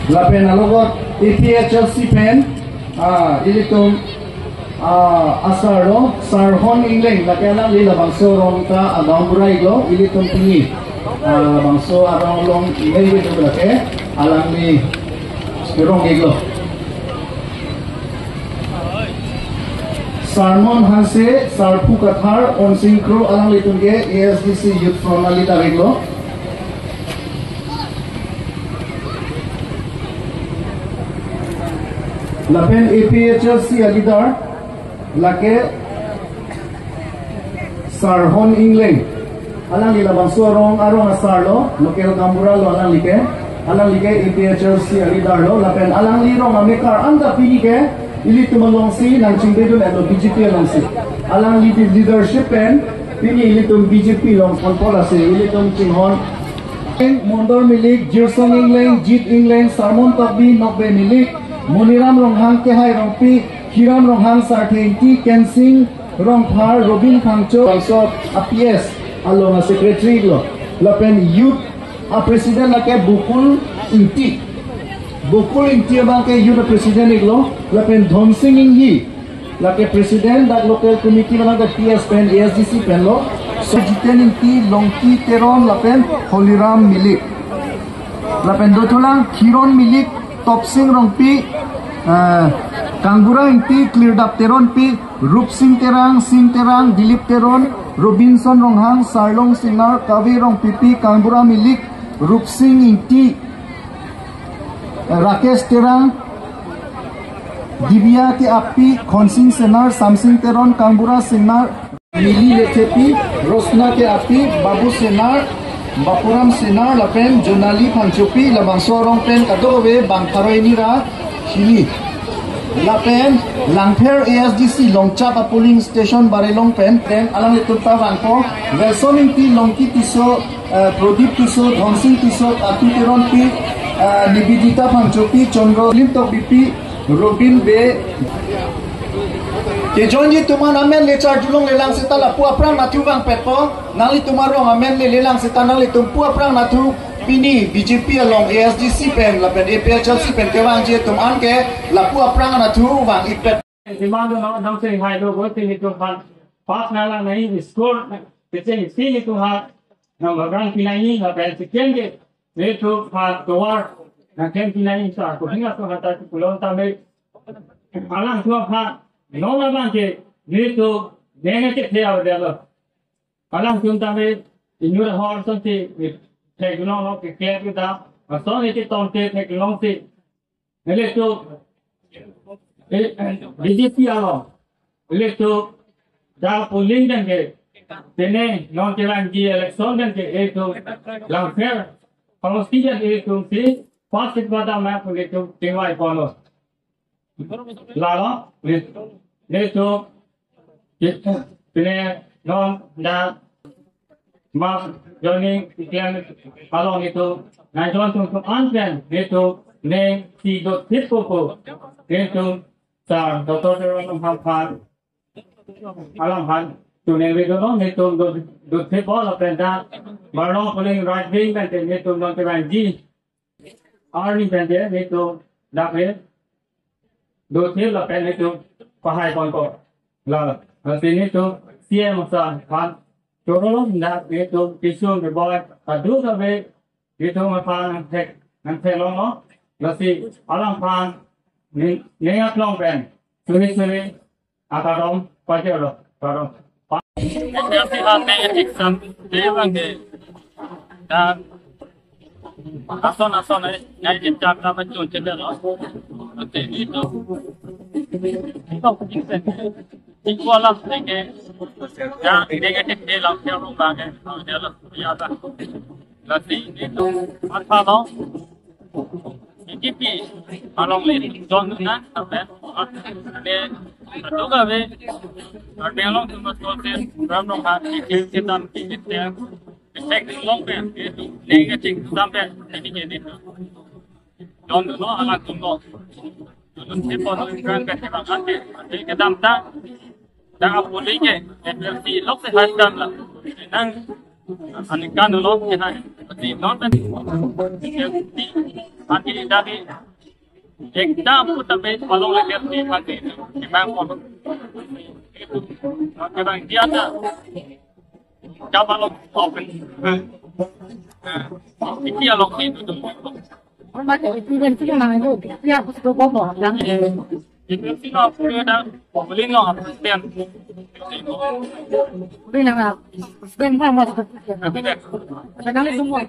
lapen alogot APHLC pen ilitum asaro sarhon ingleng lakelang lila bangso rong ka agambura iglo ilitum tingi bangso arong long ingleng itu lake alang ni rong iglo Sarmon Hanse Sarpu Kathar on Synchro alang litum ke ASDC Youth Front alita iglo lapen APHLC alidar lake Sarhon Ingleng alang lila bangso arong asarlo local gambura lo alang like APHLC alidar lo lapen alang lirong amekar anda pini ke ili tumalong si nang chingdedun at BJP long si alang leadership pen pini ili tum BJP long konpola si ili tum chinghon Mondor milik Jirsong Ingleng Jit Ingleng Sarmon Takbi Nokbe milik Muniram Ronghang Kehai Rongpi Hiram Ronghang Sartenti Kensing Ronghar Robin Khangcho also APS along a secretary lo lapen youth a president lake Bukul Inti abang ke youth president iglo lapen Dhonsing Inghi lake president dak local committee abang ke PS pen ASDC pen lo so Jiten Inti Longki Teron lapen Holiram milik lapen dotulang Kiron milik Topsing Rongpi Kanggura Inti Cleardap Teron pi Rup Sing Terang Dilip Teron Robinson Ronghang Sarlong Singar Kavi Rong Pipi Kanggura milik Rup Sing Inti Rakesh Terang Divya Ti Api Khonsing Senar Samsing Teron Kanggura Senar Mili Letepi Rosna Ti Api Babu Senar Bapuram Senar lapen Jonali Panchopi labangso rong pen kadowe bangkaroy nira Hili lapen Langpher ASDC Longchap polling station Barelong pen alang liturta bangko Velson Inti Longki Tiso Prodip Tiso Dhonsing Tiso Atu Teron pi Nibidita Panchopi Chondro Limtok BP Robin Be Kejonji tuman amen lecar julung lelang seta lapu aprang natu bang petpo nali tumarong amen lelang seta nali tumpu aprang natu pini BJP along ASDC pen lapen APHLC pen kewang je tuman ke lapu aprang natu bang ipet demand no dang se hai do go tin tu han pas nala nahi score pece sini tu ha na bagang pinai lapen sekian ke ne tu ha towar na ken pinai sa ko hinga to hata kulon ta me alang tu ha no la banke ni to dene ke the aw delo alang tum ta me inura hor so ti technology no ke ke ke da so ne ti ton te technology ele to BJP alo ele to da polling den ke tene non ke lang di election den ke e to lang fair palestinian e to si fast bada map le to tingwai kono lalo Neto, pine non da mas joining iklan along itu najon tung anten neto ne si do tipopo neto sa doktor ron han alam han tu ne we do neto do tipo la prenda barno polling right wing kan neto non te ban ji army bende neto da pe do te la pen neto pahai konko la sini tu CM sa pan Torolong na itu tisu ke boy adu sabe itu mapan tek nanti lono nasi alam pan ni nengat long pen suri akarong pajero karong nanti hame exam devang ke dan ason nyari jam apa tu cedera nanti itu Ikualah dengan yang negatif dia langsung rumah kan, dia lah biasa. Nanti itu apa lo? Ini kalau ni jangan apa? Ada tu kan? Ada yang tu masuk ke dalam rumah kita kita efek long kan itu negatif sampai ini jadi tu. Jangan lo anak tunggu. Siapa nak kerana kita nanti kita dapat dah apa lagi? Jadi lok sehatan lah. Nang anikan dulu kita nanti nonton. Nanti dari exam pun tapi kalau lihat di nanti di bangkok itu memang dia ada coba lo open ini ya lo itu tuh itu sih lo ada beli lo pen Sekali semua.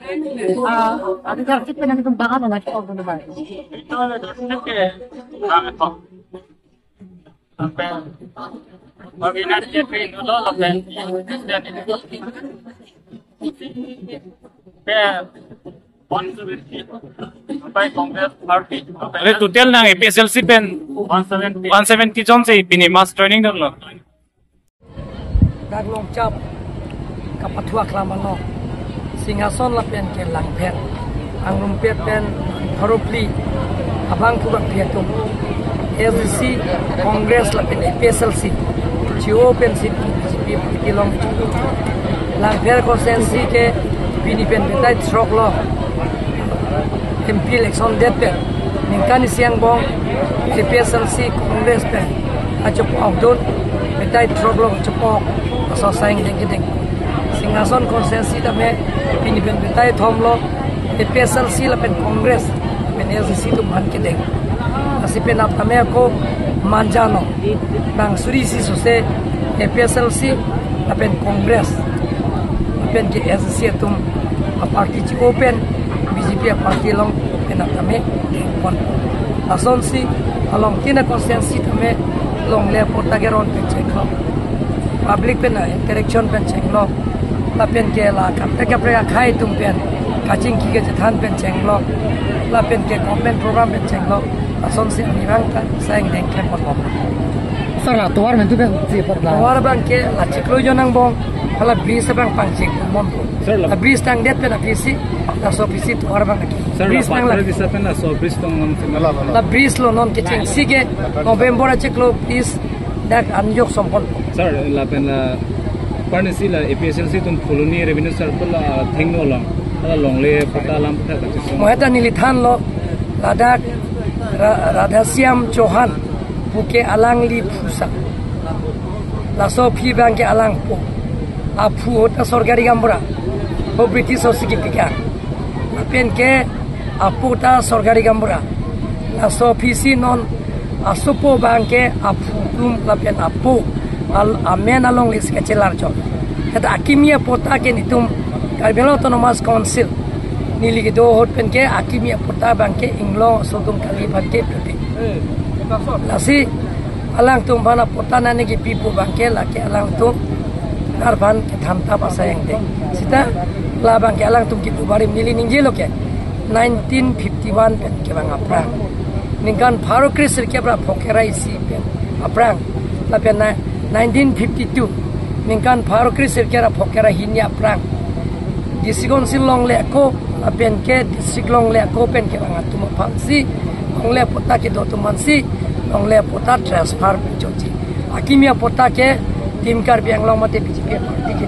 Ada kasih penang kembangan anak itu itu ada ke banget kok sampai Mabinan jadi dulu lo pen dan itu kayak sampai Kongres Party अरे total ना APSLC pen 170 170 जन से पिने mass training दम लो Daglong cap kapatua klamano singason lapian ke langpen angrum pen haropli abang kubak piatum SDC Congress lapian APSLC GO pen CP ilong langper konsensi ke pini pen betai trok lo MP election date pen ningkani siang bong APSLC Congress pen ajop outdoor betai trok lo cepok so sayang deng singason konsensi tame pini pen betai thomlo APSLC la pen Congress pen SDC tu man ke deng asi pen ap tame ko manjano bang suri si sose APSLC la pen Congress pen ke SDC tum a party chi open BJP a party long pen ap tame kon ason si along tina konsensi tame long le portageron pen cheklo public pen interaction pen chenglo la pen ke la kapre khai tum pen kaching ki ke than pen chenglo la pen ke government program pen chenglo ason si nirang ta sang deng ke kon Sara tuar mentu ben si patla. war bang ke la cheklo jonang bong hala bris bang panching mon la bris tang det pen apisi la so apisi tuar bang ki bris nang la bisa pen na so bristong la bris lo non ke cheng si ke November cheklo is dak anjok sompon sir la pen la parnesi la APSLC tum colony revenue circle la thingno long la longle pata lam pata ka so moheta nilithan lo ladak Radhasyam Chauhan buke alang li phusa la so phi bang ke alang po apu ota sorgari gambura ho british osiki pika pen ke apu ta sorgari gambura la so phi si non asupo bang ke apu tum la pen apu al amen along lis ke chelar jo kata akimia pota ke nitum Karbelo Autonomous Council nili ke do hot pen ke akimia pota bang ke inglo sotum kali bang ke pepe lasi alang tum bana pota nane ki pipu bang ke la ke alang tum karban ke thamta pasayang de sita la bang ke alang tum ki bari nili ninje lo ke 1951 pen ke bang apra ningkan Farokri sirke bra phokera isi pen aprang la pen 1952 ningkan Farokri sirke ra phokera hinya aprang disigon silong le ko apen ke disiglong le ko pen ke bang atuma phansi ongle pota ke do tumansi ongle pota transfer joji akimia pota ke timkar biang long mate BJP party ke